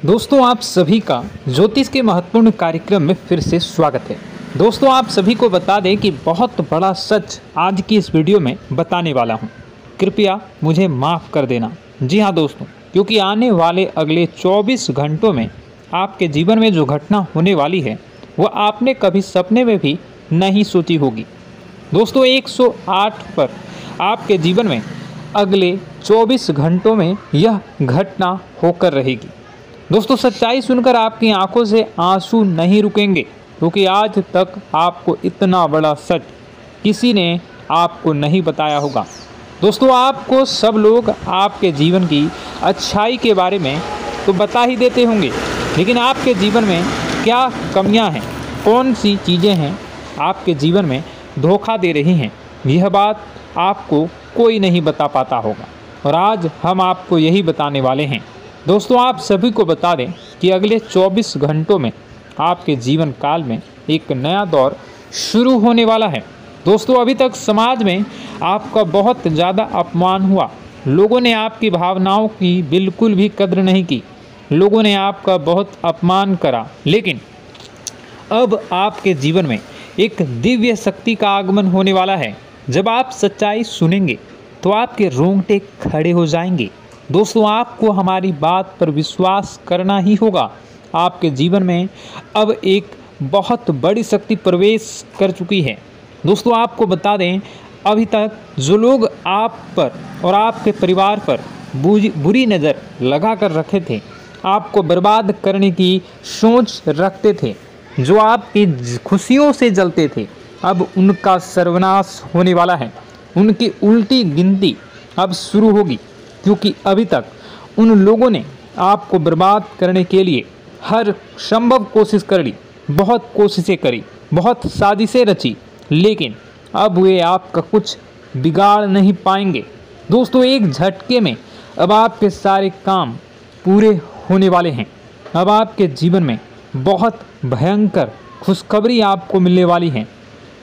दोस्तों, आप सभी का ज्योतिष के महत्वपूर्ण कार्यक्रम में फिर से स्वागत है। दोस्तों, आप सभी को बता दें कि बहुत बड़ा सच आज की इस वीडियो में बताने वाला हूं। कृपया मुझे माफ़ कर देना। जी हाँ दोस्तों, क्योंकि आने वाले अगले 24 घंटों में आपके जीवन में जो घटना होने वाली है वह आपने कभी सपने में भी नहीं सोची होगी। दोस्तों, 108 पर आपके जीवन में अगले 24 घंटों में यह घटना होकर रहेगी। दोस्तों, सच्चाई सुनकर आपकी आंखों से आंसू नहीं रुकेंगे, क्योंकि आज तक आपको इतना बड़ा सच किसी ने आपको नहीं बताया होगा। दोस्तों, आपको सब लोग आपके जीवन की अच्छाई के बारे में तो बता ही देते होंगे, लेकिन आपके जीवन में क्या कमियां हैं, कौन सी चीज़ें हैं आपके जीवन में धोखा दे रही हैं, यह बात आपको कोई नहीं बता पाता होगा। और आज हम आपको यही बताने वाले हैं। दोस्तों, आप सभी को बता दें कि अगले 24 घंटों में आपके जीवन काल में एक नया दौर शुरू होने वाला है। दोस्तों, अभी तक समाज में आपका बहुत ज़्यादा अपमान हुआ। लोगों ने आपकी भावनाओं की बिल्कुल भी कद्र नहीं की। लोगों ने आपका बहुत अपमान करा, लेकिन अब आपके जीवन में एक दिव्य शक्ति का आगमन होने वाला है। जब आप सच्चाई सुनेंगे तो आपके रोंगटे खड़े हो जाएंगे। दोस्तों, आपको हमारी बात पर विश्वास करना ही होगा। आपके जीवन में अब एक बहुत बड़ी शक्ति प्रवेश कर चुकी है। दोस्तों, आपको बता दें, अभी तक जो लोग आप पर और आपके परिवार पर बुरी नज़र लगा कर रखे थे, आपको बर्बाद करने की सोच रखते थे, जो आपकी खुशियों से जलते थे, अब उनका सर्वनाश होने वाला है। उनकी उल्टी गिनती अब शुरू होगी, क्योंकि अभी तक उन लोगों ने आपको बर्बाद करने के लिए हर संभव कोशिश कर ली, बहुत कोशिशें करी, बहुत साजिशें रची, लेकिन अब वे आपका कुछ बिगाड़ नहीं पाएंगे। दोस्तों, एक झटके में अब आपके सारे काम पूरे होने वाले हैं। अब आपके जीवन में बहुत भयंकर खुशखबरी आपको मिलने वाली है।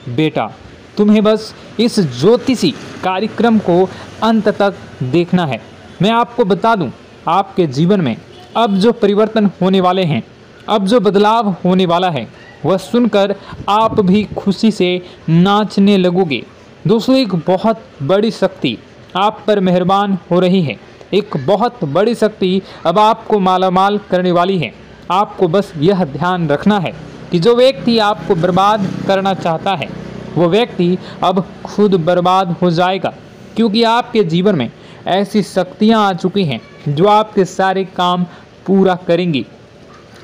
बेटा, तुम्हें बस इस ज्योतिषी कार्यक्रम को अंत तक देखना है। मैं आपको बता दूं, आपके जीवन में अब जो परिवर्तन होने वाले हैं, अब जो बदलाव होने वाला है, वह सुनकर आप भी खुशी से नाचने लगोगे। दोस्तों, एक बहुत बड़ी शक्ति आप पर मेहरबान हो रही है। एक बहुत बड़ी शक्ति अब आपको मालामाल करने वाली है। आपको बस यह ध्यान रखना है कि जो व्यक्ति आपको बर्बाद करना चाहता है, वो व्यक्ति अब खुद बर्बाद हो जाएगा, क्योंकि आपके जीवन में ऐसी शक्तियां आ चुकी हैं जो आपके सारे काम पूरा करेंगी।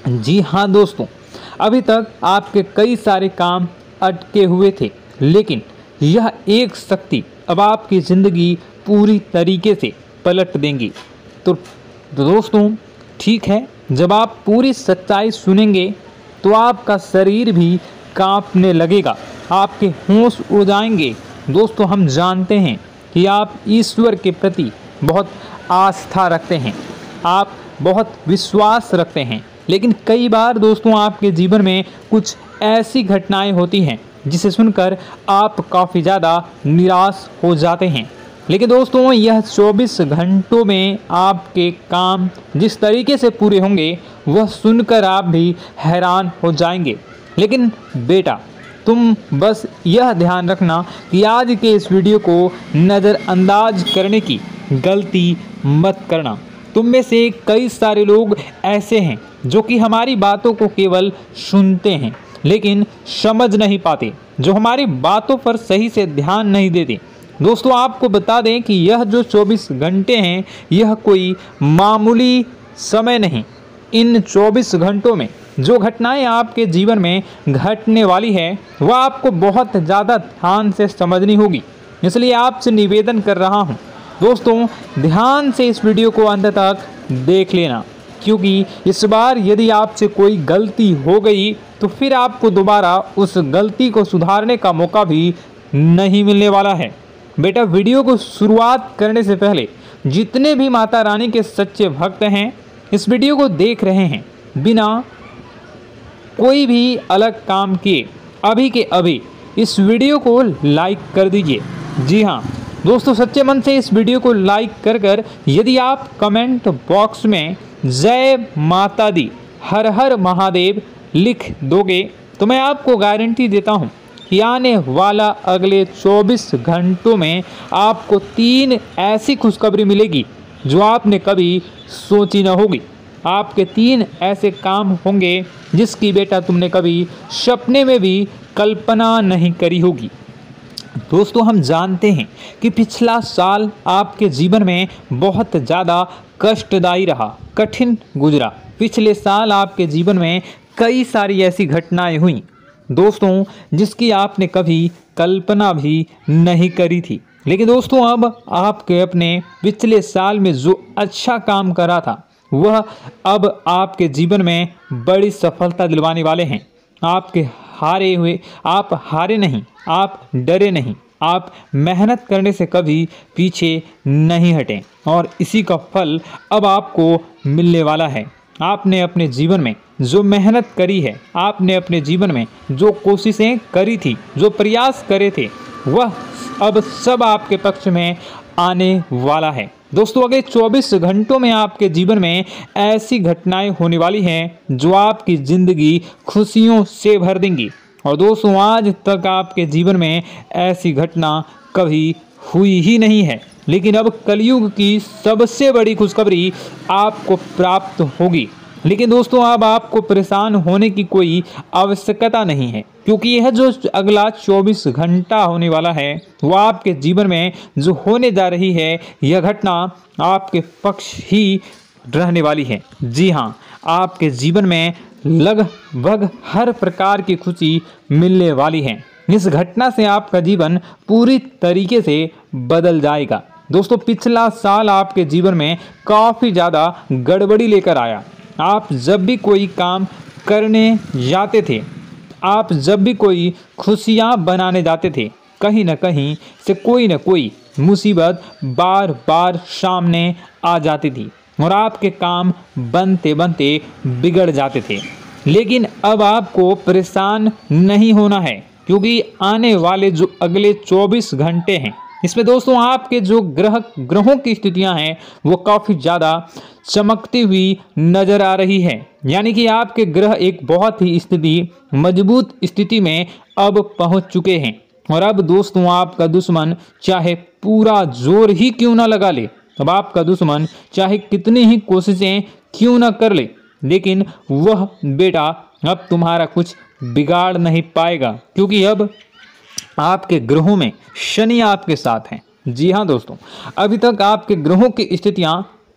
जी हाँ दोस्तों, अभी तक आपके कई सारे काम अटके हुए थे, लेकिन यह एक शक्ति अब आपकी ज़िंदगी पूरी तरीके से पलट देंगी। तो दोस्तों, ठीक है, जब आप पूरी सच्चाई सुनेंगे तो आपका शरीर भी कांपने लगेगा, आपके होश उड़ जाएंगे। दोस्तों, हम जानते हैं कि आप ईश्वर के प्रति बहुत आस्था रखते हैं, आप बहुत विश्वास रखते हैं, लेकिन कई बार दोस्तों आपके जीवन में कुछ ऐसी घटनाएं होती हैं जिसे सुनकर आप काफ़ी ज़्यादा निराश हो जाते हैं। लेकिन दोस्तों, यह 24 घंटों में आपके काम जिस तरीके से पूरे होंगे, वह सुनकर आप भी हैरान हो जाएंगे। लेकिन बेटा, तुम बस यह ध्यान रखना कि आज के इस वीडियो को नज़रअंदाज करने की गलती मत करना। तुम में से कई सारे लोग ऐसे हैं जो कि हमारी बातों को केवल सुनते हैं, लेकिन समझ नहीं पाते, जो हमारी बातों पर सही से ध्यान नहीं देते। दोस्तों, आपको बता दें कि यह जो 24 घंटे हैं, यह कोई मामूली समय नहीं। इन 24 घंटों में जो घटनाएं आपके जीवन में घटने वाली है, वह आपको बहुत ज़्यादा ध्यान से समझनी होगी। इसलिए आपसे निवेदन कर रहा हूं, दोस्तों, ध्यान से इस वीडियो को अंत तक देख लेना, क्योंकि इस बार यदि आपसे कोई गलती हो गई तो फिर आपको दोबारा उस गलती को सुधारने का मौका भी नहीं मिलने वाला है। बेटा, वीडियो को शुरुआत करने से पहले जितने भी माता रानी के सच्चे भक्त हैं, इस वीडियो को देख रहे हैं, बिना कोई भी अलग काम किए अभी के अभी इस वीडियो को लाइक कर दीजिए। जी हाँ दोस्तों, सच्चे मन से इस वीडियो को लाइक कर यदि आप कमेंट बॉक्स में जय माता दी, हर हर महादेव लिख दोगे तो मैं आपको गारंटी देता हूँ कि आने वाला अगले 24 घंटों में आपको 3 ऐसी खुशखबरी मिलेगी जो आपने कभी सोची न होगी। आपके 3 ऐसे काम होंगे जिसकी बेटा तुमने कभी सपने में भी कल्पना नहीं करी होगी। दोस्तों, हम जानते हैं कि पिछला साल आपके जीवन में बहुत ज़्यादा कष्टदायी रहा, कठिन गुजरा। पिछले साल आपके जीवन में कई सारी ऐसी घटनाएं हुई दोस्तों जिसकी आपने कभी कल्पना भी नहीं करी थी। लेकिन दोस्तों, अब आपके अपने पिछले साल में जो अच्छा काम करा था वह अब आपके जीवन में बड़ी सफलता दिलवाने वाले हैं। आप हारे नहीं, आप डरे नहीं, आप मेहनत करने से कभी पीछे नहीं हटे और इसी का फल अब आपको मिलने वाला है। आपने अपने जीवन में जो मेहनत करी है, आपने अपने जीवन में जो कोशिशें करी थी, जो प्रयास करे थे, वह अब सब आपके पक्ष में आने वाला है। दोस्तों, अगले 24 घंटों में आपके जीवन में ऐसी घटनाएं होने वाली हैं जो आपकी ज़िंदगी खुशियों से भर देंगी। और दोस्तों, आज तक आपके जीवन में ऐसी घटना कभी हुई ही नहीं है, लेकिन अब कलयुग की सबसे बड़ी खुशखबरी आपको प्राप्त होगी। लेकिन दोस्तों, अब आपको परेशान होने की कोई आवश्यकता नहीं है, क्योंकि यह जो अगला 24 घंटा होने वाला है वो आपके जीवन में जो होने जा रही है यह घटना आपके पक्ष ही रहने वाली है। जी हाँ, आपके जीवन में लगभग हर प्रकार की खुशी मिलने वाली है। इस घटना से आपका जीवन पूरी तरीके से बदल जाएगा। दोस्तों, पिछला साल आपके जीवन में काफ़ी ज़्यादा गड़बड़ी लेकर आया। आप जब भी कोई काम करने जाते थे, आप जब भी कोई खुशियाँ बनाने जाते थे, कहीं न कहीं से कोई न कोई मुसीबत बार बार सामने आ जाती थी और आपके काम बनते बनते बिगड़ जाते थे। लेकिन अब आपको परेशान नहीं होना है, क्योंकि आने वाले जो अगले 24 घंटे हैं इसमें दोस्तों आपके जो ग्रहों की स्थितियां हैं वो काफ़ी ज़्यादा चमकती हुई नज़र आ रही है। यानी कि आपके ग्रह एक बहुत ही मजबूत स्थिति में अब पहुंच चुके हैं। और अब दोस्तों, आपका दुश्मन चाहे पूरा जोर ही क्यों ना लगा ले, अब आपका दुश्मन चाहे कितनी ही कोशिशें क्यों ना कर ले, लेकिन वह बेटा अब तुम्हारा कुछ बिगाड़ नहीं पाएगा, क्योंकि अब आपके ग्रहों में शनि आपके साथ हैं। जी हाँ दोस्तों, अभी तक आपके ग्रहों की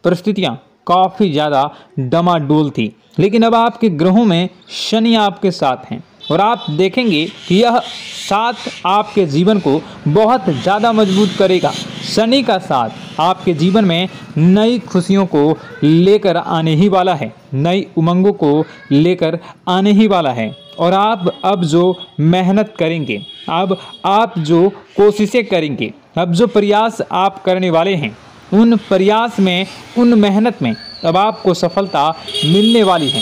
परिस्थितियाँ काफ़ी ज़्यादा डमाडोल थी, लेकिन अब आपके ग्रहों में शनि आपके साथ हैं और आप देखेंगे कि यह साथ आपके जीवन को बहुत ज़्यादा मजबूत करेगा। शनि का साथ आपके जीवन में नई खुशियों को लेकर आने ही वाला है, नई उमंगों को लेकर आने ही वाला है। और आप अब जो मेहनत करेंगे, अब आप जो कोशिशें करेंगे, अब जो प्रयास आप करने वाले हैं, उन प्रयास में, उन मेहनत में अब आपको सफलता मिलने वाली है।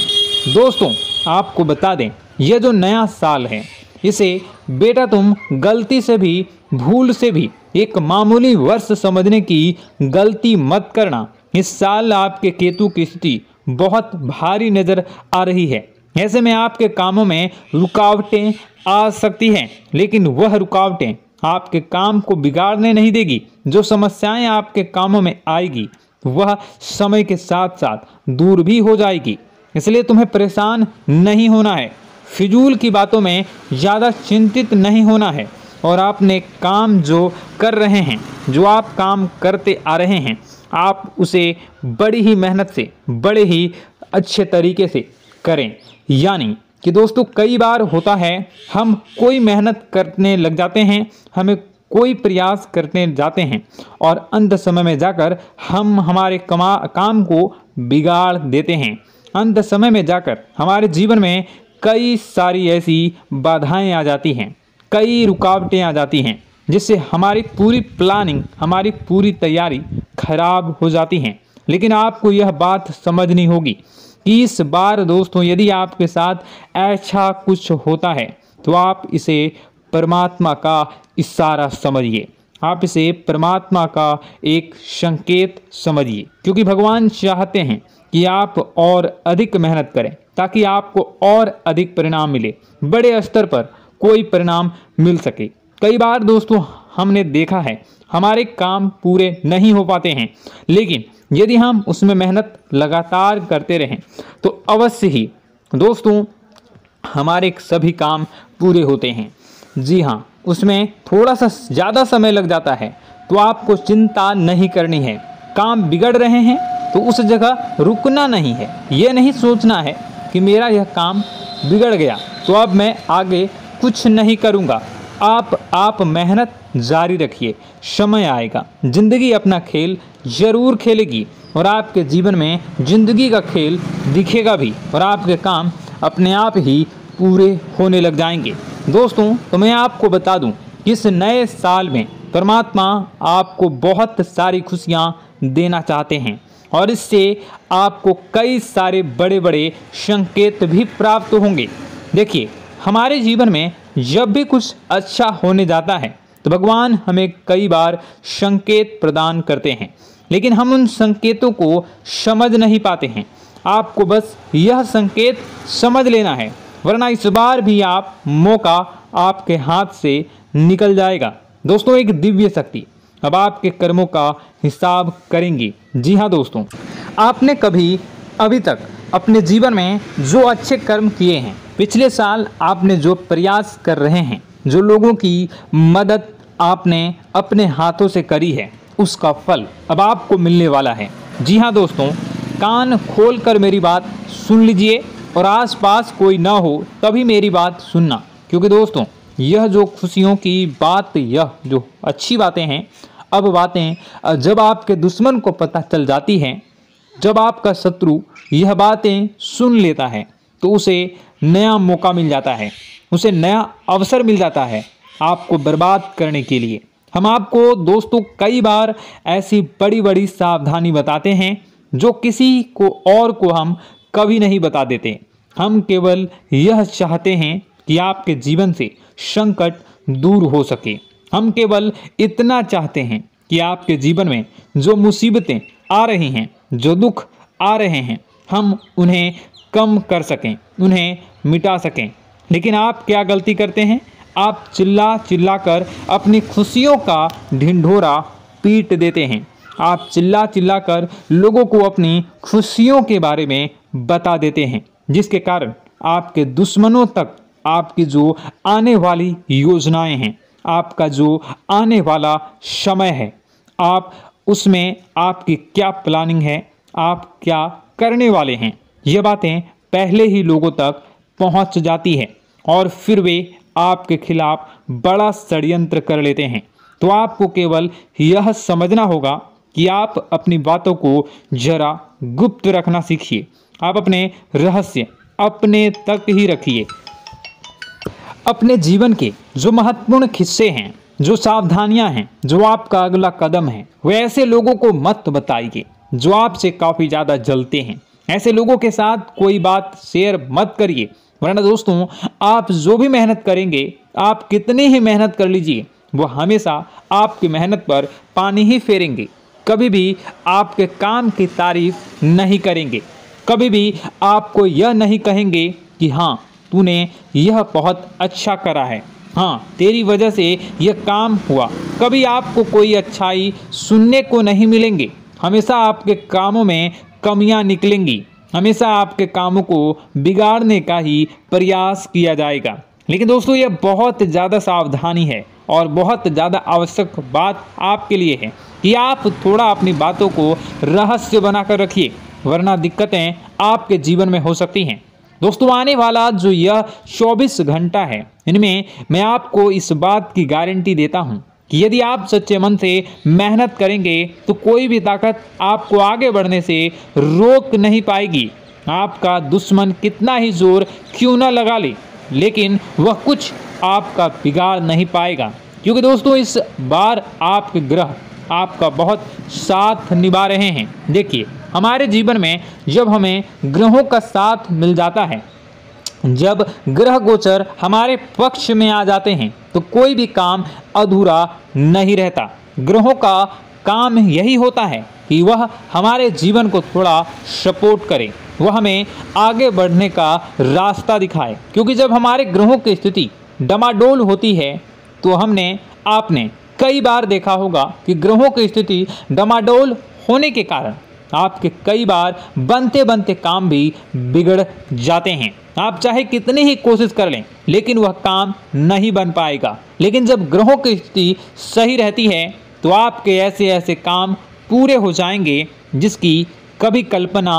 दोस्तों, आपको बता दें, यह जो नया साल है इसे बेटा तुम गलती से भी, भूल से भी एक मामूली वर्ष समझने की गलती मत करना। इस साल आपके केतु की स्थिति बहुत भारी नज़र आ रही है। ऐसे में आपके कामों में रुकावटें आ सकती हैं, लेकिन वह रुकावटें आपके काम को बिगाड़ने नहीं देगी। जो समस्याएं आपके कामों में आएगी वह समय के साथ साथ दूर भी हो जाएगी। इसलिए तुम्हें परेशान नहीं होना है, फिजूल की बातों में ज़्यादा चिंतित नहीं होना है और आपने काम जो कर रहे हैं, जो आप काम करते आ रहे हैं, आप उसे बड़ी ही मेहनत से, बड़े ही अच्छे तरीके से करें। यानी कि दोस्तों, कई बार होता है हम कोई मेहनत करने लग जाते हैं, हमें कोई प्रयास करने जाते हैं और अंत समय में जाकर हम हमारे काम को बिगाड़ देते हैं। अंत समय में जाकर हमारे जीवन में कई सारी ऐसी बाधाएं आ जाती हैं, कई रुकावटें आ जाती हैं, जिससे हमारी पूरी प्लानिंग, हमारी पूरी तैयारी खराब हो जाती हैं। लेकिन आपको यह बात समझनी होगी कि इस बार दोस्तों, यदि आपके साथ ऐसा कुछ होता है तो आप इसे परमात्मा का इशारा समझिए। आप इसे परमात्मा का एक संकेत समझिए, क्योंकि भगवान चाहते हैं कि आप और अधिक मेहनत करें ताकि आपको और अधिक परिणाम मिले, बड़े स्तर पर कोई परिणाम मिल सके। कई बार दोस्तों हमने देखा है हमारे काम पूरे नहीं हो पाते हैं, लेकिन यदि हम उसमें मेहनत लगातार करते रहें तो अवश्य ही दोस्तों हमारे सभी काम पूरे होते हैं। जी हाँ, उसमें थोड़ा सा ज़्यादा समय लग जाता है तो आपको चिंता नहीं करनी है। काम बिगड़ रहे हैं तो उस जगह रुकना नहीं है, ये नहीं सोचना है कि मेरा यह काम बिगड़ गया तो अब मैं आगे कुछ नहीं करूँगा। आप मेहनत जारी रखिए, समय आएगा, ज़िंदगी अपना खेल ज़रूर खेलेगी और आपके जीवन में ज़िंदगी का खेल दिखेगा भी और आपके काम अपने आप ही पूरे होने लग जाएंगे। दोस्तों तो मैं आपको बता दूं कि इस नए साल में परमात्मा आपको बहुत सारी खुशियां देना चाहते हैं और इससे आपको कई सारे बड़े बड़े संकेत भी प्राप्त होंगे। देखिए, हमारे जीवन में जब भी कुछ अच्छा होने जाता है तो भगवान हमें कई बार संकेत प्रदान करते हैं, लेकिन हम उन संकेतों को समझ नहीं पाते हैं। आपको बस यह संकेत समझ लेना है, वरना इस बार भी मौका आपके हाथ से निकल जाएगा। दोस्तों, एक दिव्य शक्ति अब आपके कर्मों का हिसाब करेंगी। जी हाँ दोस्तों, आपने कभी अभी तक अपने जीवन में जो अच्छे कर्म किए हैं, पिछले साल आपने जो प्रयास कर रहे हैं, जो लोगों की मदद आपने अपने हाथों से करी है, उसका फल अब आपको मिलने वाला है। जी हाँ दोस्तों, कान खोलकर मेरी बात सुन लीजिए और आसपास कोई ना हो तभी मेरी बात सुनना, क्योंकि दोस्तों यह जो खुशियों की बात, यह जो अच्छी बातें हैं, अब बातें जब आपके दुश्मन को पता चल जाती हैं, जब आपका शत्रु यह बातें सुन लेता है तो उसे नया मौका मिल जाता है, उसे नया अवसर मिल जाता है आपको बर्बाद करने के लिए। हम आपको दोस्तों कई बार ऐसी बड़ी बड़ी सावधानी बताते हैं जो किसी को और को हम कभी नहीं बता देते। हम केवल यह चाहते हैं कि आपके जीवन से संकट दूर हो सके। हम केवल इतना चाहते हैं कि आपके जीवन में जो मुसीबतें आ रही हैं, जो दुख आ रहे हैं, हम उन्हें कम कर सकें, उन्हें मिटा सकें। लेकिन आप क्या गलती करते हैं? आप चिल्ला चिल्ला कर अपनी खुशियों का ढिंढोरा पीट देते हैं। आप चिल्ला चिल्ला कर लोगों को अपनी खुशियों के बारे में बता देते हैं, जिसके कारण आपके दुश्मनों तक आपकी जो आने वाली योजनाएं हैं, आपका जो आने वाला समय है, आप उसमें आपकी क्या प्लानिंग है, आप क्या करने वाले हैं, ये बातें पहले ही लोगों तक पहुंच जाती है और फिर वे आपके खिलाफ बड़ा षड्यंत्र कर लेते हैं। तो आपको केवल यह समझना होगा कि आप अपनी बातों को जरा गुप्त रखना सीखिए। आप अपने रहस्य अपने तक ही रखिए। अपने जीवन के जो महत्वपूर्ण किस्से हैं, जो सावधानियां हैं, जो आपका अगला कदम है, वो ऐसे लोगों को मत बताइए जो आपसे काफ़ी ज़्यादा जलते हैं। ऐसे लोगों के साथ कोई बात शेयर मत करिए, वरना दोस्तों आप जो भी मेहनत करेंगे, आप कितनी ही मेहनत कर लीजिए, वो हमेशा आपकी मेहनत पर पानी ही फेरेंगे। कभी भी आपके काम की तारीफ नहीं करेंगे, कभी भी आपको यह नहीं कहेंगे कि हाँ तूने यह बहुत अच्छा करा है, हाँ तेरी वजह से यह काम हुआ। कभी आपको कोई अच्छाई सुनने को नहीं मिलेंगे। हमेशा आपके कामों में कमियां निकलेंगी, हमेशा आपके कामों को बिगाड़ने का ही प्रयास किया जाएगा। लेकिन दोस्तों यह बहुत ज़्यादा सावधानी है और बहुत ज़्यादा आवश्यक बात आपके लिए है कि आप थोड़ा अपनी बातों को रहस्य बनाकर रखिए, वरना दिक्कतें आपके जीवन में हो सकती हैं। दोस्तों आने वाला जो यह 24 घंटा है, इनमें मैं आपको इस बात की गारंटी देता हूं कि यदि आप सच्चे मन से मेहनत करेंगे तो कोई भी ताकत आपको आगे बढ़ने से रोक नहीं पाएगी। आपका दुश्मन कितना ही जोर क्यों न लगा ले, लेकिन वह कुछ आपका बिगाड़ नहीं पाएगा, क्योंकि दोस्तों इस बार आपके ग्रह आपका बहुत साथ निभा रहे हैं। देखिए, हमारे जीवन में जब हमें ग्रहों का साथ मिल जाता है जब ग्रह गोचर हमारे पक्ष में आ जाते हैं तो कोई भी काम अधूरा नहीं रहता। ग्रहों का काम यही होता है कि वह हमारे जीवन को थोड़ा सपोर्ट करे, वह हमें आगे बढ़ने का रास्ता दिखाए। क्योंकि जब हमारे ग्रहों की स्थिति डमाडोल होती है तो आपने कई बार देखा होगा कि ग्रहों की स्थिति डमाडोल होने के कारण आपके कई बार बनते बनते काम भी बिगड़ जाते हैं। आप चाहे कितनी ही कोशिश कर लें लेकिन वह काम नहीं बन पाएगा। लेकिन जब ग्रहों की स्थिति सही रहती है तो आपके ऐसे ऐसे काम पूरे हो जाएंगे जिसकी कभी कल्पना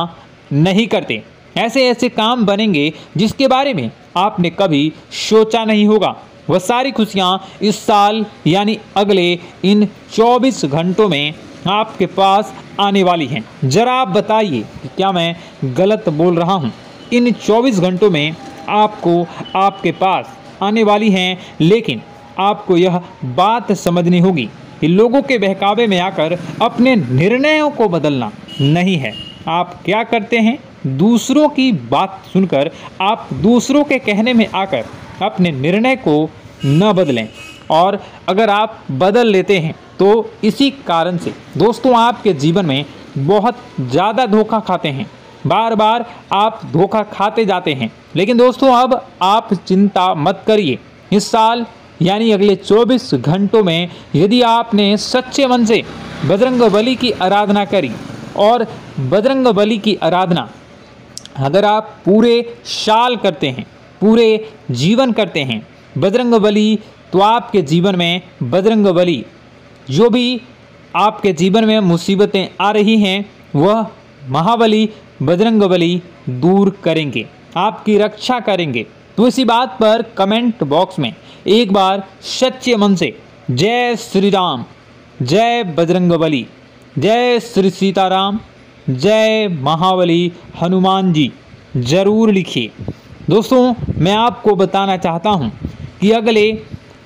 नहीं करते। ऐसे ऐसे काम बनेंगे जिसके बारे में आपने कभी सोचा नहीं होगा। वह सारी खुशियाँ इस साल यानी अगले इन 24 घंटों में आपके पास आने वाली हैं। जरा आप बताइए कि क्या मैं गलत बोल रहा हूँ? इन 24 घंटों में आपको आपके पास आने वाली हैं, लेकिन आपको यह बात समझनी होगी कि लोगों के बहकावे में आकर अपने निर्णयों को बदलना नहीं है। आप क्या करते हैं? दूसरों की बात सुनकर आप दूसरों के कहने में आकर अपने निर्णय को न बदलें, और अगर आप बदल लेते हैं तो इसी कारण से दोस्तों आपके जीवन में बहुत ज़्यादा धोखा खाते हैं। बार बार आप धोखा खाते जाते हैं। लेकिन दोस्तों अब आप चिंता मत करिए। इस साल यानी अगले 24 घंटों में यदि आपने सच्चे मन से बजरंगबली की आराधना करी, और बजरंगबली की आराधना अगर आप पूरे साल करते हैं, पूरे जीवन करते हैं बजरंगबली, तो आपके जीवन में बजरंगबली जो भी आपके जीवन में मुसीबतें आ रही हैं वह महाबली बजरंगबली दूर करेंगे, आपकी रक्षा करेंगे। तो इसी बात पर कमेंट बॉक्स में एक बार सच्चे मन से जय श्री राम, जय बजरंगबली, जय श्री सीताराम, जय महाबली हनुमान जी जरूर लिखिए। दोस्तों मैं आपको बताना चाहता हूं कि अगले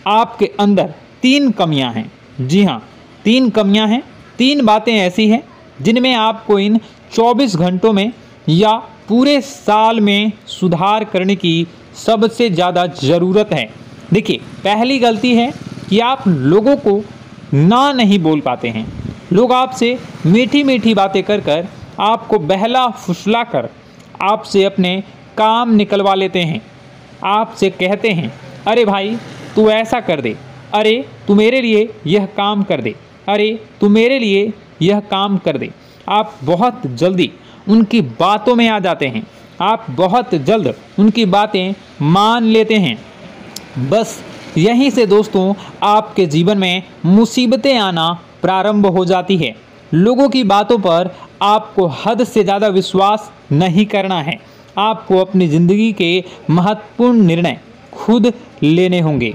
आपके अंदर 3 कमियां हैं। जी हाँ, 3 कमियां हैं। 3 बातें ऐसी हैं जिनमें आपको इन 24 घंटों में या पूरे साल में सुधार करने की सबसे ज़्यादा ज़रूरत है। देखिए, पहली गलती है कि आप लोगों को ना नहीं बोल पाते हैं। लोग आपसे मीठी मीठी बातें कर कर आपको बहला फुसला कर आपसे अपने काम निकलवा लेते हैं। आपसे कहते हैं, अरे भाई तू ऐसा कर दे, अरे तू मेरे लिए यह काम कर दे, अरे तू मेरे लिए यह काम कर दे। आप बहुत जल्दी उनकी बातों में आ जाते हैं, आप बहुत जल्द उनकी बातें मान लेते हैं। बस यहीं से दोस्तों आपके जीवन में मुसीबतें आना प्रारंभ हो जाती है। लोगों की बातों पर आपको हद से ज़्यादा विश्वास नहीं करना है। आपको अपनी ज़िंदगी के महत्वपूर्ण निर्णय खुद लेने होंगे।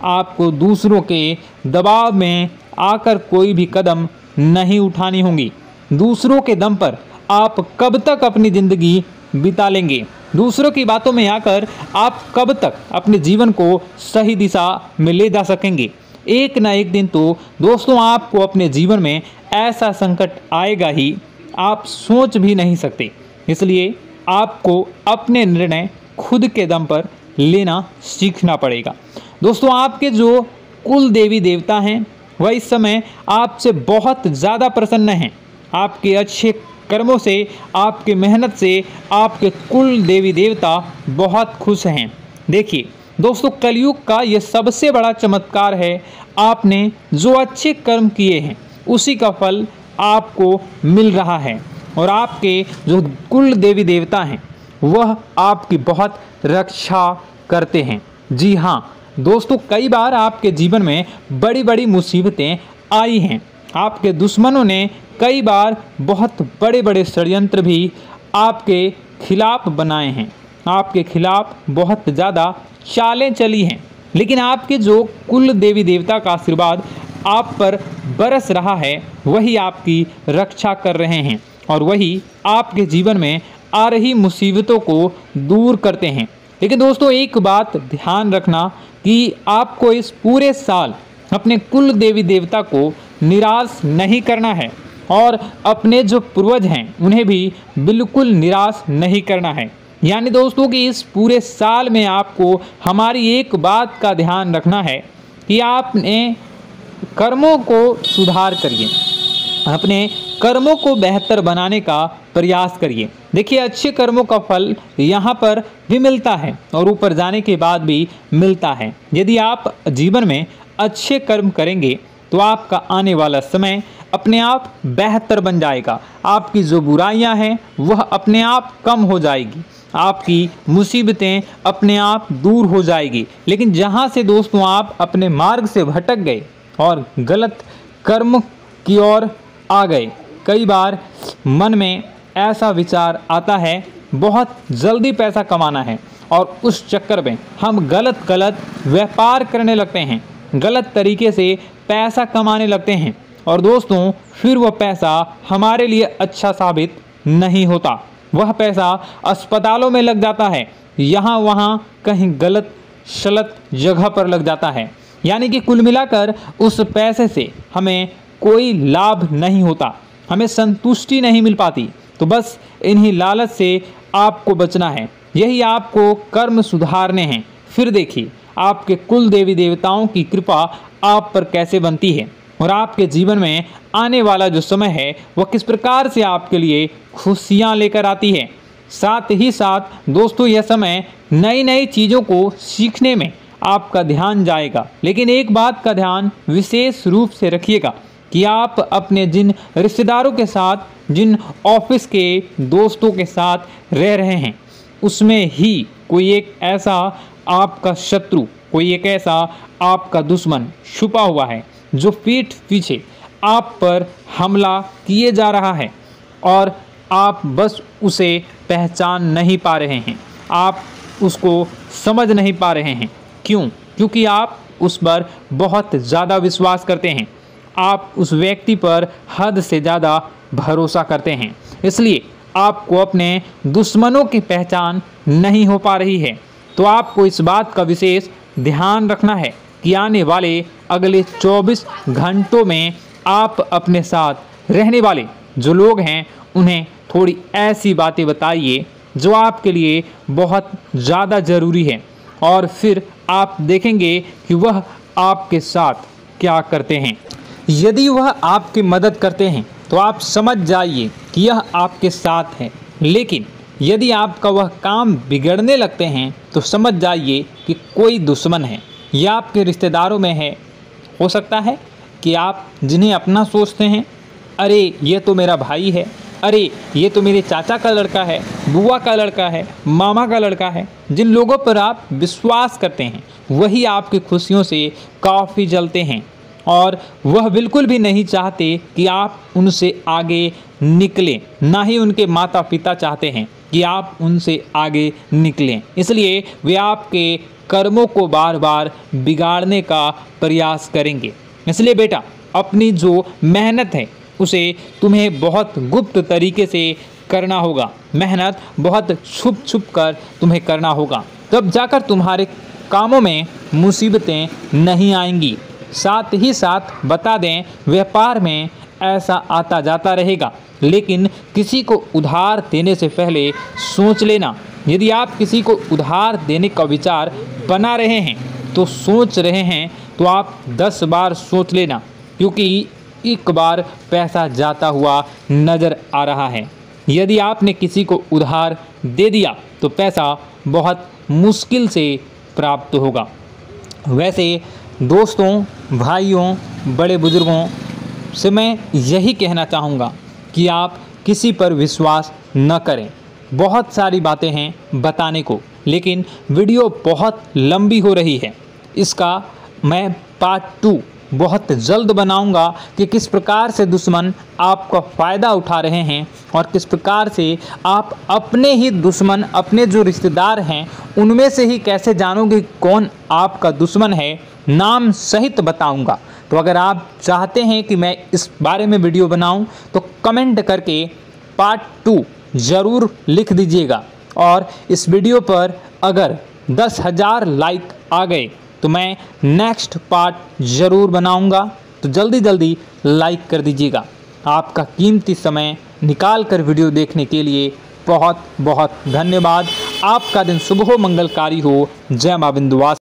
आपको दूसरों के दबाव में आकर कोई भी कदम नहीं उठानी होंगी। दूसरों के दम पर आप कब तक अपनी ज़िंदगी बिता लेंगे? दूसरों की बातों में आकर आप कब तक अपने जीवन को सही दिशा में ले जा सकेंगे? एक ना एक दिन तो दोस्तों आपको अपने जीवन में ऐसा संकट आएगा ही, आप सोच भी नहीं सकते। इसलिए आपको अपने निर्णय खुद के दम पर लेना सीखना पड़ेगा। दोस्तों आपके जो कुल देवी देवता हैं वह इस समय आपसे बहुत ज़्यादा प्रसन्न हैं। आपके अच्छे कर्मों से, आपके मेहनत से आपके कुल देवी देवता बहुत खुश हैं। देखिए दोस्तों, कलयुग का ये सबसे बड़ा चमत्कार है। आपने जो अच्छे कर्म किए हैं उसी का फल आपको मिल रहा है, और आपके जो कुल देवी देवता हैं वह आपकी बहुत रक्षा करते हैं। जी हाँ दोस्तों, कई बार आपके जीवन में बड़ी बड़ी मुसीबतें आई हैं। आपके दुश्मनों ने कई बार बहुत बड़े बड़े षड्यंत्र भी आपके खिलाफ बनाए हैं, आपके खिलाफ बहुत ज़्यादा चालें चली हैं। लेकिन आपके जो कुल देवी देवता का आशीर्वाद आप पर बरस रहा है वही आपकी रक्षा कर रहे हैं, और वही आपके जीवन में आ रही मुसीबतों को दूर करते हैं। लेकिन दोस्तों एक बात ध्यान रखना कि आपको इस पूरे साल अपने कुल देवी देवता को निराश नहीं करना है, और अपने जो पूर्वज हैं उन्हें भी बिल्कुल निराश नहीं करना है। यानी दोस्तों कि इस पूरे साल में आपको हमारी एक बात का ध्यान रखना है कि आपने कर्मों को सुधार करिए, अपने कर्मों को बेहतर बनाने का प्रयास करिए। देखिए, अच्छे कर्मों का फल यहाँ पर भी मिलता है और ऊपर जाने के बाद भी मिलता है। यदि आप जीवन में अच्छे कर्म करेंगे तो आपका आने वाला समय अपने आप बेहतर बन जाएगा। आपकी जो बुराइयां हैं वह अपने आप कम हो जाएगी, आपकी मुसीबतें अपने आप दूर हो जाएगी। लेकिन जहां से दोस्तों आप अपने मार्ग से भटक गए और गलत कर्म की ओर आ गए, कई बार मन में ऐसा विचार आता है बहुत जल्दी पैसा कमाना है और उस चक्कर में हम गलत व्यापार करने लगते हैं, गलत तरीके से पैसा कमाने लगते हैं और दोस्तों फिर वह पैसा हमारे लिए अच्छा साबित नहीं होता। वह पैसा अस्पतालों में लग जाता है, यहाँ वहाँ कहीं गलत शलत जगह पर लग जाता है। यानी कि कुल मिलाकर उस पैसे से हमें कोई लाभ नहीं होता, हमें संतुष्टि नहीं मिल पाती। तो बस इन्हीं लालच से आपको बचना है, यही आपको कर्म सुधारने हैं। फिर देखिए आपके कुल देवी देवताओं की कृपा आप पर कैसे बनती है और आपके जीवन में आने वाला जो समय है वह किस प्रकार से आपके लिए खुशियां लेकर आती है। साथ ही साथ दोस्तों यह समय नई नई चीज़ों को सीखने में आपका ध्यान जाएगा। लेकिन एक बात का ध्यान विशेष रूप से रखिएगा कि आप अपने जिन रिश्तेदारों के साथ, जिन ऑफिस के दोस्तों के साथ रह रहे हैं, उसमें ही कोई एक ऐसा आपका शत्रु, कोई एक ऐसा आपका दुश्मन छुपा हुआ है जो पीठ पीछे आप पर हमला किए जा रहा है और आप बस उसे पहचान नहीं पा रहे हैं, आप उसको समझ नहीं पा रहे हैं। क्यों? क्योंकि आप उस पर बहुत ज़्यादा विश्वास करते हैं, आप उस व्यक्ति पर हद से ज़्यादा भरोसा करते हैं, इसलिए आपको अपने दुश्मनों की पहचान नहीं हो पा रही है। तो आपको इस बात का विशेष ध्यान रखना है कि आने वाले अगले 24 घंटों में आप अपने साथ रहने वाले जो लोग हैं उन्हें थोड़ी ऐसी बातें बताइए जो आपके लिए बहुत ज़्यादा ज़रूरी है और फिर आप देखेंगे कि वह आपके साथ क्या करते हैं। यदि वह आपकी मदद करते हैं तो आप समझ जाइए कि यह आपके साथ है, लेकिन यदि आपका वह काम बिगड़ने लगते हैं तो समझ जाइए कि कोई दुश्मन है या आपके रिश्तेदारों में है। हो सकता है कि आप जिन्हें अपना सोचते हैं, अरे ये तो मेरा भाई है, अरे ये तो मेरे चाचा का लड़का है, बुआ का लड़का है, मामा का लड़का है, जिन लोगों पर आप विश्वास करते हैं वही आपकी खुशियों से काफ़ी जलते हैं और वह बिल्कुल भी नहीं चाहते कि आप उनसे आगे निकलें, ना ही उनके माता पिता चाहते हैं कि आप उनसे आगे निकलें। इसलिए वे आपके कर्मों को बार बार बिगाड़ने का प्रयास करेंगे। इसलिए बेटा, अपनी जो मेहनत है उसे तुम्हें बहुत गुप्त तरीके से करना होगा, मेहनत बहुत छुप छुप कर तुम्हें करना होगा, तब जाकर तुम्हारे कामों में मुसीबतें नहीं आएंगी। साथ ही साथ बता दें, व्यापार में ऐसा आता जाता रहेगा, लेकिन किसी को उधार देने से पहले सोच लेना। यदि आप किसी को उधार देने का विचार बना रहे हैं तो सोच रहे हैं तो आप 10 बार सोच लेना, क्योंकि एक बार पैसा जाता हुआ नज़र आ रहा है। यदि आपने किसी को उधार दे दिया तो पैसा बहुत मुश्किल से प्राप्त होगा। वैसे दोस्तों, भाइयों, बड़े बुजुर्गों से मैं यही कहना चाहूँगा कि आप किसी पर विश्वास न करें। बहुत सारी बातें हैं बताने को, लेकिन वीडियो बहुत लंबी हो रही है। इसका मैं पार्ट 2 बहुत जल्द बनाऊंगा कि किस प्रकार से दुश्मन आपका फ़ायदा उठा रहे हैं और किस प्रकार से आप अपने ही दुश्मन, अपने जो रिश्तेदार हैं उनमें से ही कैसे जानोगे कौन आपका दुश्मन है, नाम सहित बताऊंगा। तो अगर आप चाहते हैं कि मैं इस बारे में वीडियो बनाऊं तो कमेंट करके पार्ट 2 ज़रूर लिख दीजिएगा। और इस वीडियो पर अगर 10,000 लाइक आ गए तो मैं नेक्स्ट पार्ट ज़रूर बनाऊंगा। तो जल्दी लाइक कर दीजिएगा। आपका कीमती समय निकाल कर वीडियो देखने के लिए बहुत बहुत धन्यवाद। आपका दिन शुभ हो, मंगलकारी हो। जय मां विंध्यवासिनी।